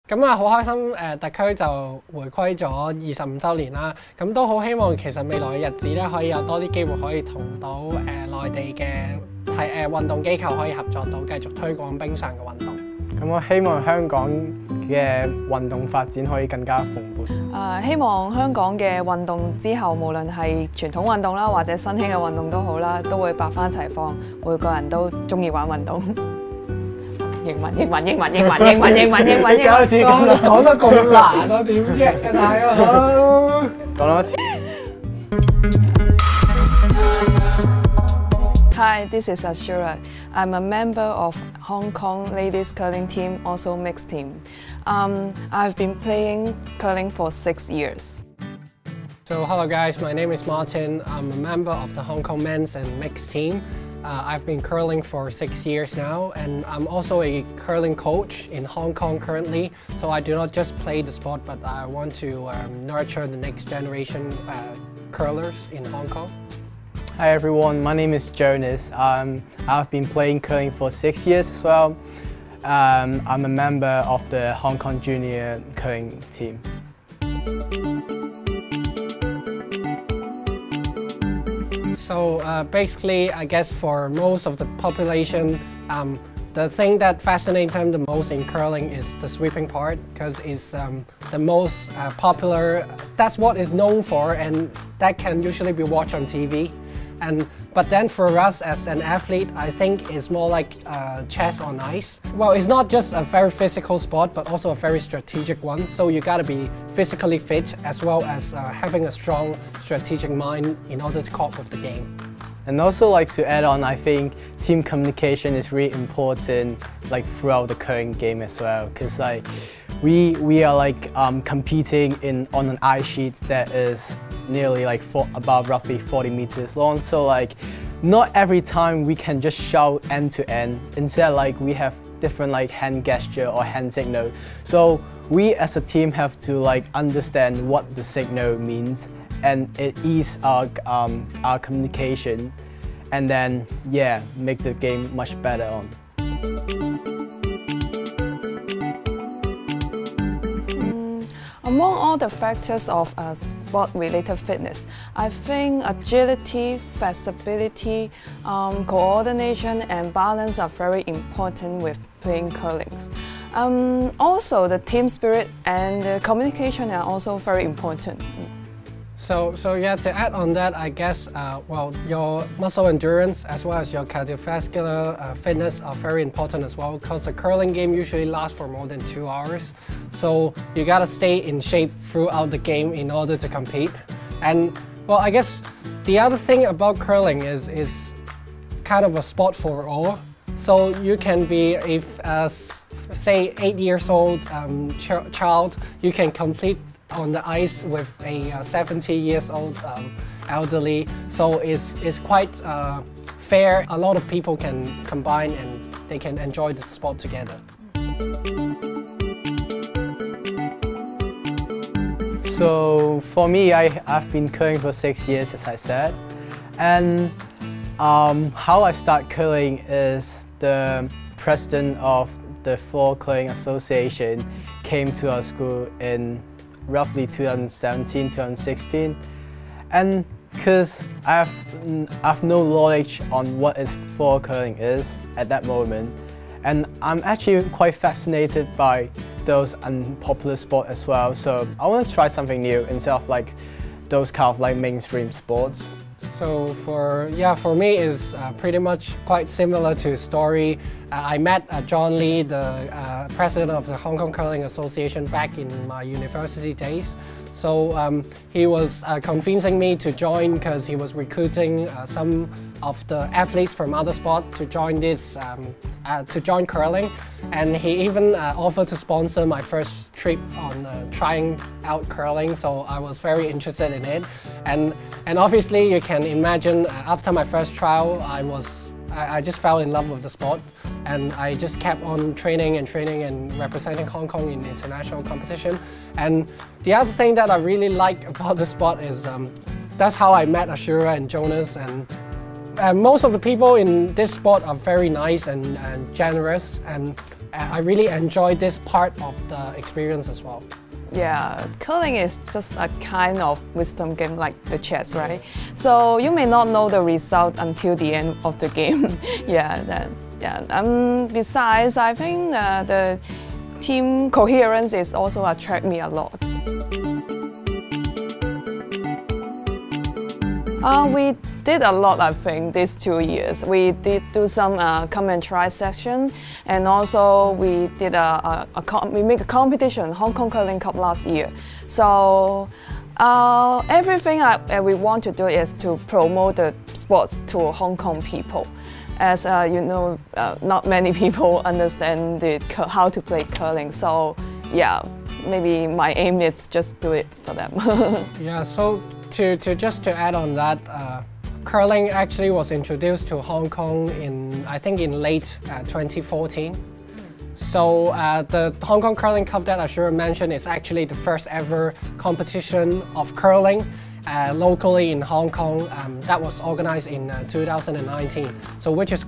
咁啊，好開心特區就回歸咗25週年啦。咁都好希望其實未來嘅日子咧，可以有多啲機會可以同到內地嘅運動機構可以合作到，繼續推廣冰上嘅運動。咁我希望香港嘅運動發展可以更加蓬勃。希望香港嘅運動之後，無論係傳統運動啦，或者新興嘅運動都好啦，都會百花齊放，每個人都中意玩運動。英文，講得咁難啊，點嘅大佬？講多次。Hi, this is Ashura. I'm a member of Hong Kong ladies curling team, also mixed team. I've been playing curling for 6 years. So hello guys, my name is Martin. I'm a member of the Hong Kong men's and mixed team. I've been curling for 6 years now, and I'm also a curling coach in Hong Kong currently. So I do not just play the sport, but I want to nurture the next generation curlers in Hong Kong. Hi everyone, my name is Jonas. I've been playing curling for 6 years as well. I'm a member of the Hong Kong junior curling team. So basically, I guess for most of the population, the thing that fascinates them the most in curling is the sweeping part, because it's the most popular. That's what it's known for, and that can usually be watched on TV. But then for us as an athlete, I think it's more like chess on ice. Well, it's not just a very physical sport, but also a very strategic one. So you gotta be physically fit as well as having a strong strategic mind in order to cope with the game. And also, like, to add on, I think team communication is really important, like, throughout the curling game as well, because like we are like competing on an ice sheet that is nearly like about roughly 40 meters long. So like not every time we can just shout end to end. Instead, like, we have different like hand gesture or hand signal. So we as a team have to like understand what the signal means, and it ease our communication, and then yeah, make the game much better on. Among all the factors of sport-related fitness, I think agility, flexibility, coordination and balance are very important with playing curling. Also, the team spirit and the communication are also very important. So yeah, to add on that, I guess, well, your muscle endurance as well as your cardiovascular fitness are very important as well, because the curling game usually lasts for more than 2 hours. So you gotta stay in shape throughout the game in order to compete. And well, I guess the other thing about curling is kind of a sport for all. So you can be a say 8 years old child, you can compete on the ice with a 70 years old elderly. So it's quite fair. A lot of people can combine and they can enjoy the sport together. So for me, I've been curling for 6 years, as I said, and how I start curling is the president of the Floor Curling Association came to our school in roughly 2017, 2016, and because I have no knowledge on what floor curling is at that moment, and I'm actually quite fascinated by those unpopular sports as well. So I want to try something new instead of like those kind of like mainstream sports. So for me is pretty much quite similar to his story. I met John Lee, the president of the Hong Kong Curling Association, back in my university days. So he was convincing me to join because he was recruiting some of the athletes from other sports to join this, to join curling, and he even offered to sponsor my first trip on trying out curling. So I was very interested in it, and obviously you can imagine after my first trial, I just fell in love with the sport, and I just kept on training and representing Hong Kong in international competition. And the other thing that I really like about the sport is that's how I met Ashura and Jonas, and most of the people in this sport are very nice and generous, and I really enjoyed this part of the experience as well. Yeah, curling is just a kind of wisdom game like the chess, right? So you may not know the result until the end of the game. Besides, I think the team coherence is also attract me a lot. We did a lot, I think, these 2 years. We did do some come and try session, and also we did we make a competition, Hong Kong Curling Cup last year. So everything we want to do is to promote the sports to Hong Kong people. As you know, not many people understand how to play curling. So yeah, maybe my aim is just do it for them. Yeah. So to add on that. Curling actually was introduced to Hong Kong I think in late 2014. So the Hong Kong Curling Cup that Ashura mentioned is actually the first ever competition of curling locally in Hong Kong. That was organized in 2019. So which is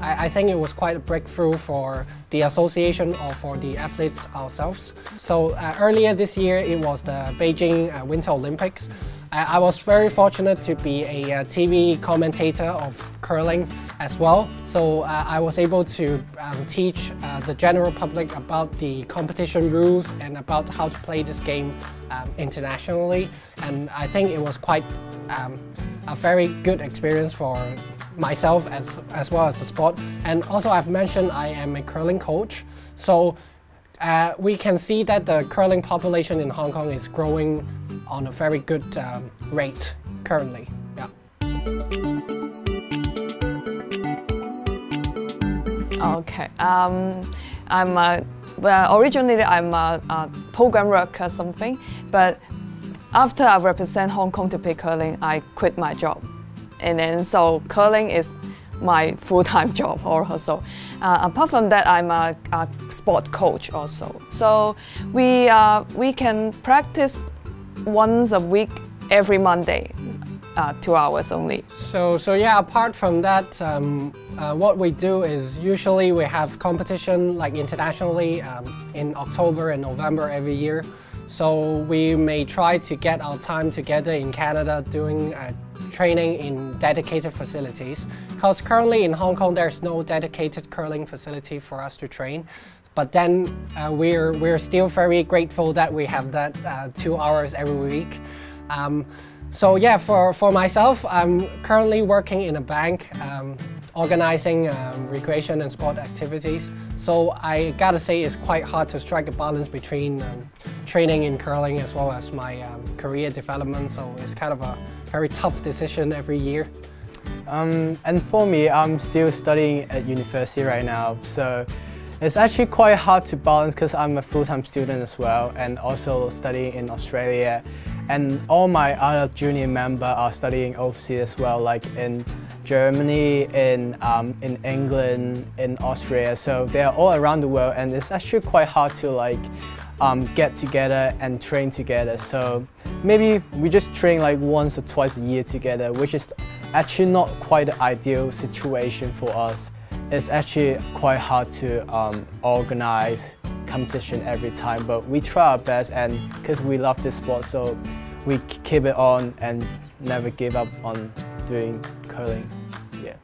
I think it was quite a breakthrough for the association or for the athletes ourselves. So earlier this year it was the Beijing Winter Olympics. I was very fortunate to be a TV commentator of curling as well. So I was able to teach the general public about the competition rules and about how to play this game internationally. And I think it was quite a very good experience for myself as well as the sport. And also I've mentioned I am a curling coach. So we can see that the curling population in Hong Kong is growing on a very good rate currently. Yeah. Okay. Originally I'm a program worker or something, but after I represent Hong Kong to play curling, I quit my job, and then so curling is my full-time job also. Apart from that, I'm a sport coach also. So we can practice once a week, every Monday, 2 hours only. So yeah, apart from that, what we do is usually we have competition like internationally in October and November every year. So we may try to get our time together in Canada doing training in dedicated facilities. Because currently in Hong Kong there's no dedicated curling facility for us to train. But then we're still very grateful that we have that 2 hours every week. So yeah, for myself, I'm currently working in a bank, organizing recreation and sport activities. So I gotta say it's quite hard to strike a balance between training in curling as well as my career development. So it's kind of a very tough decision every year. And for me, I'm still studying at university right now. So it's actually quite hard to balance because I'm a full-time student as well and also studying in Australia. And all my other junior members are studying overseas as well, like in Germany, in England, in Austria. So they're all around the world, and it's actually quite hard to like get together and train together. So maybe we just train like once or twice a year together, which is actually not quite the ideal situation for us. It's actually quite hard to organize competition every time, but we try our best, and because we love this sport, so we keep it on and never give up on doing curling. Yeah.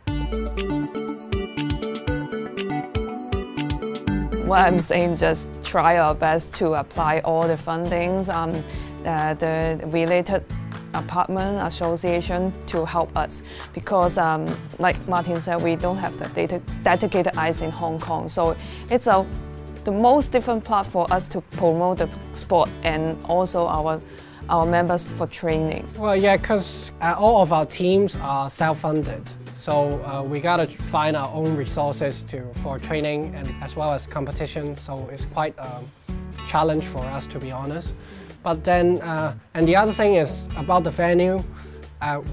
What I'm saying, just try our best to apply all the fundings, the related apartment association to help us, because like Martin said, we don't have the dedicated ice in Hong Kong, so it's the most different part for us to promote the sport and also our members for training. Well, yeah, because all of our teams are self-funded, so we gotta find our own resources for training and as well as competition. So it's quite a challenge for us, to be honest. But then, and the other thing is about the venue.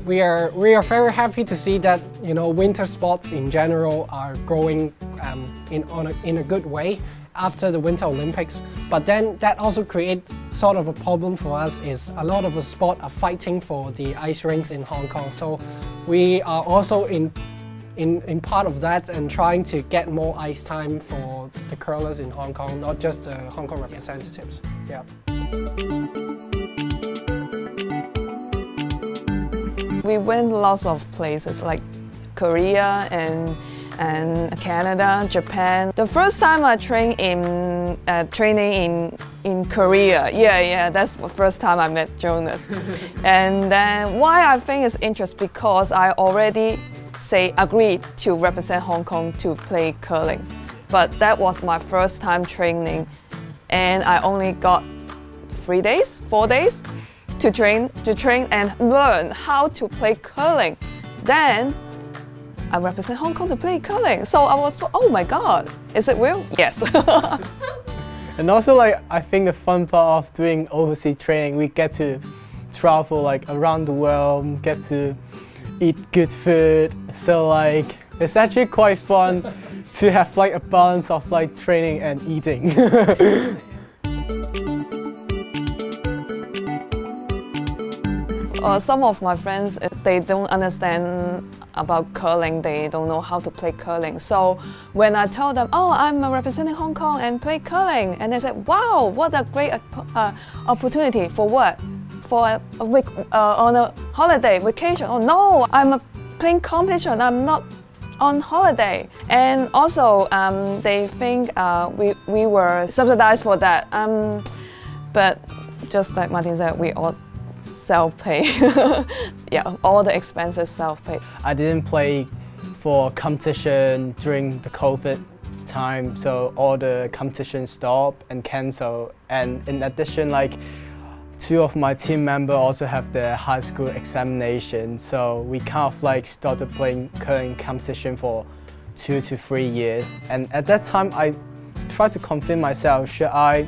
We are very happy to see that winter sports in general are growing in a good way after the Winter Olympics. But then that also creates sort of a problem for us, is a lot of the sport are fighting for the ice rinks in Hong Kong. So we are also in in part of that and trying to get more ice time for the curlers in Hong Kong, not just the Hong Kong representatives. Yeah. We went lots of places like Korea and Canada, Japan. The first time I trained in training in Korea, that's the first time I met Jonas. And then why I think it's interesting because I already agreed to represent Hong Kong to play curling, but that was my first time training, and I only got 4 days to train and learn how to play curling. Then I represent Hong Kong to play curling. So I was, oh my God, is it real? Yes. And also, like, I think the fun part of doing overseas training, we get to travel like around the world, get to eat good food. So like, it's actually quite fun to have like a balance of like training and eating. Some of my friends, they don't understand about curling, they don't know how to play curling. So when I told them, oh, I'm representing Hong Kong and play curling, and they said, wow, what a great opportunity. For what? For a week on a holiday, vacation. Oh no, I'm playing competition, I'm not on holiday. And also they think we were subsidized for that. But just like Martin said, we all self-pay. Yeah, all the expenses self-pay. I didn't play for competition during the COVID time, so all the competition stopped and canceled. And in addition, like, 2 of my team members also have the high school examination, so we kind of like started playing curling competition for 2 to 3 years. And at that time, I tried to convince myself, should I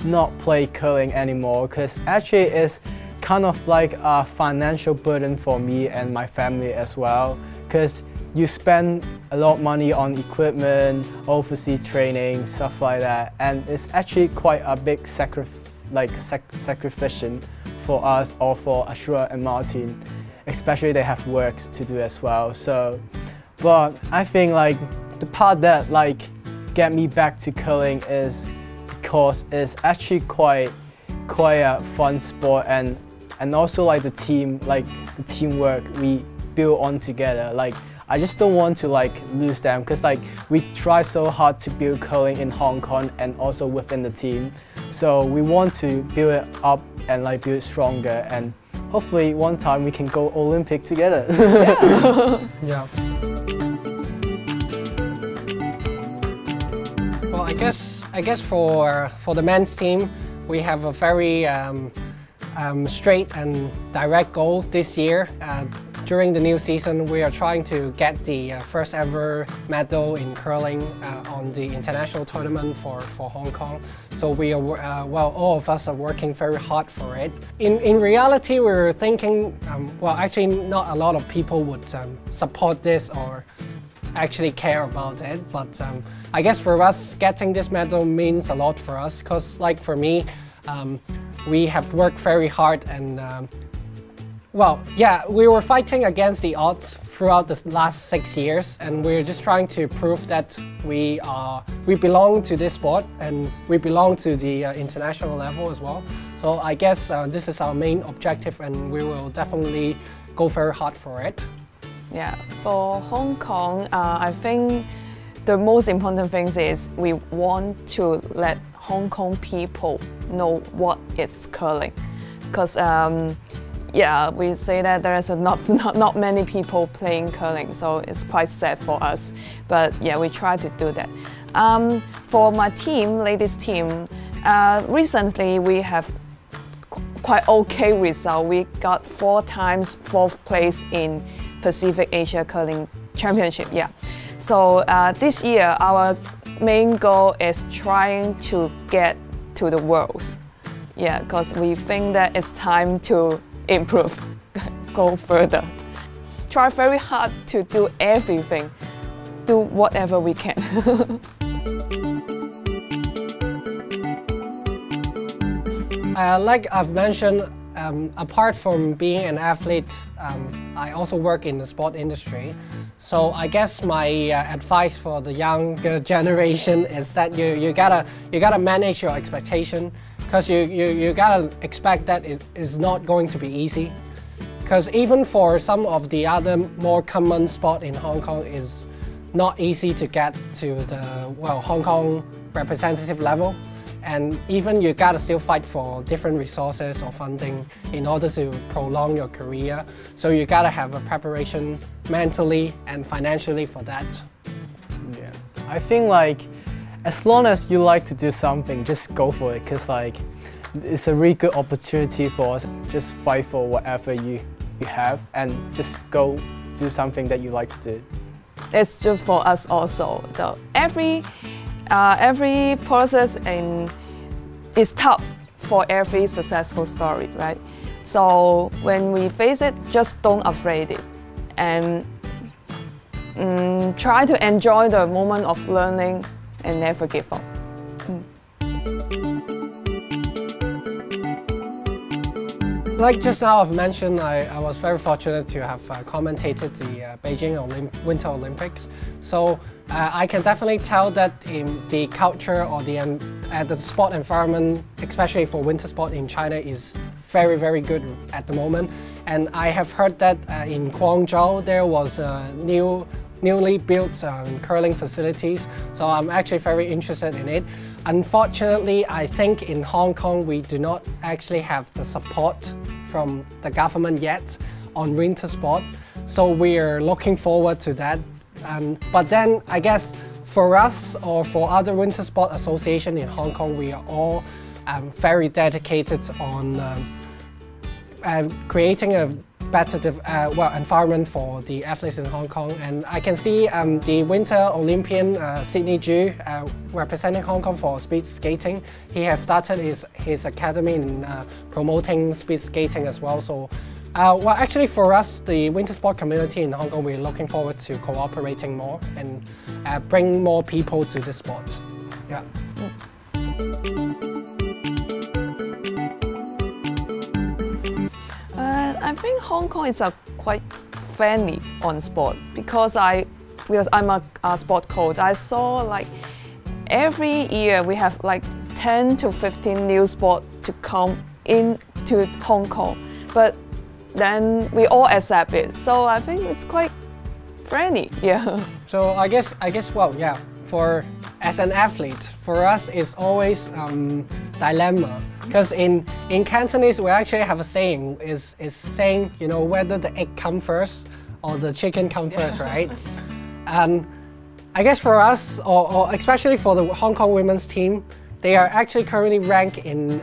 not play curling anymore? Because actually it's kind of like a financial burden for me and my family as well, because you spend a lot of money on equipment, overseas training, stuff like that, and it's actually quite a big sacrifice for us or for Ashura and Martin, especially they have work to do as well. So, but I think like the part that like get me back to curling is because it's actually quite a fun sport, and also like the teamwork we build on together. Like, I just don't want to like lose them, because like we try so hard to build curling in Hong Kong and also within the team. So we want to build it up and like build it stronger, and hopefully one time we can go Olympic together. Yeah. Well, I guess for the men's team, we have a very straight and direct goal this year. During the new season, we are trying to get the first ever medal in curling on the international tournament for Hong Kong. So we are, well, all of us are working very hard for it. In reality, we were thinking, well, actually not a lot of people would support this or actually care about it, but I guess for us, getting this medal means a lot for us, because like for me, we have worked very hard, and well, yeah, we were fighting against the odds throughout the last 6 years, and we're just trying to prove that we belong to this sport and we belong to the international level as well. So I guess this is our main objective, and we will definitely go very hard for it. Yeah, for Hong Kong, I think the most important thing is we want to let Hong Kong people know what it's curling, because yeah, we say that there is not many people playing curling, so it's quite sad for us. But yeah, we try to do that. For my team, ladies team, recently we have quite okay result. We got 4 times 4th place in Pacific Asia Curling Championship. Yeah. So this year our main goal is trying to get to the Worlds. Yeah, because we think that it's time to improve, go further. Try very hard to do everything, do whatever we can. Like I've mentioned, apart from being an athlete, I also work in the sport industry. So I guess my advice for the younger generation is that you gotta manage your expectation, because you gotta expect that it is not going to be easy. Because even for some of the other more common sport in Hong Kong is not easy to get to the Hong Kong representative level. And even you gotta still fight for different resources or funding in order to prolong your career. So you gotta have a preparation mentally and financially for that. Yeah, I think like as long as you like to do something, just go for it. Cause like it's a really good opportunity for us. Just fight for whatever you have and just go do something that you like to do. It's just for us also. So every process is tough for every successful story, right? So when we face it, just don't afraid it, and try to enjoy the moment of learning and never give up. Like just now I've mentioned, I was very fortunate to have commentated the Beijing Winter Olympics. So I can definitely tell that in the culture or the sport environment, especially for winter sport in China, is very, very good at the moment. And I have heard that in Guangzhou there was newly built curling facilities. So I'm actually very interested in it. Unfortunately, I think in Hong Kong we do not actually have the support from the government yet on winter sport. So we are looking forward to that. But then I guess for us or for other winter sport association in Hong Kong, we are all very dedicated on creating a better environment for the athletes in Hong Kong. And I can see the Winter Olympian Sydney Ju representing Hong Kong for speed skating. He has started his academy in promoting speed skating as well. So well, actually for us, the winter sport community in Hong Kong, we're looking forward to cooperating more and bring more people to the sport. Yeah. I think Hong Kong is quite friendly on sport because I'm a sport coach. I saw like every year we have like 10 to 15 new sport to come into Hong Kong, but then we all accept it. So I think it's quite friendly. Yeah. So I guess well, yeah. As an athlete, for us it's always dilemma, because in Cantonese we actually have a saying is saying, you know, whether the egg come first or the chicken come first, right? And I guess for us, or especially for the Hong Kong women's team, they are actually currently ranked in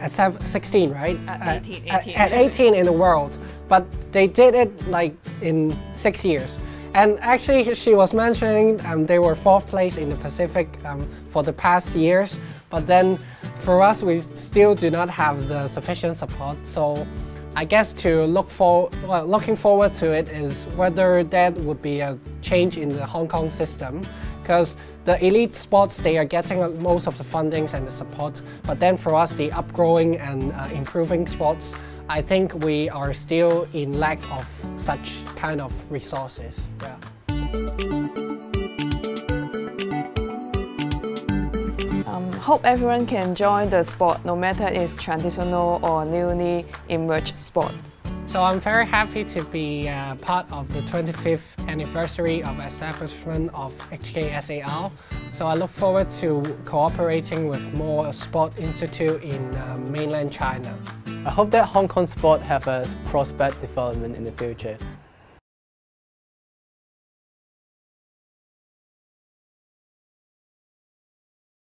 at 16, right? At 18. At 18 in the world, but they did it like in 6 years. And actually, she was mentioning they were 4th place in the Pacific for the past years. But then, for us, we still do not have the sufficient support. So, I guess looking forward to it is whether that would be a change in the Hong Kong system, because the elite sports, they are getting most of the fundings and the support. But then, for us, the upgrowing and improving sports, I think we are still in lack of such kind of resources. Yeah. Hope everyone can join the sport, no matter it's traditional or newly emerged sport. So I'm very happy to be part of the 25th anniversary of establishment of HKSAR. So I look forward to cooperating with more sport institute in mainland China. I hope that Hong Kong sport have a prosperous development in the future.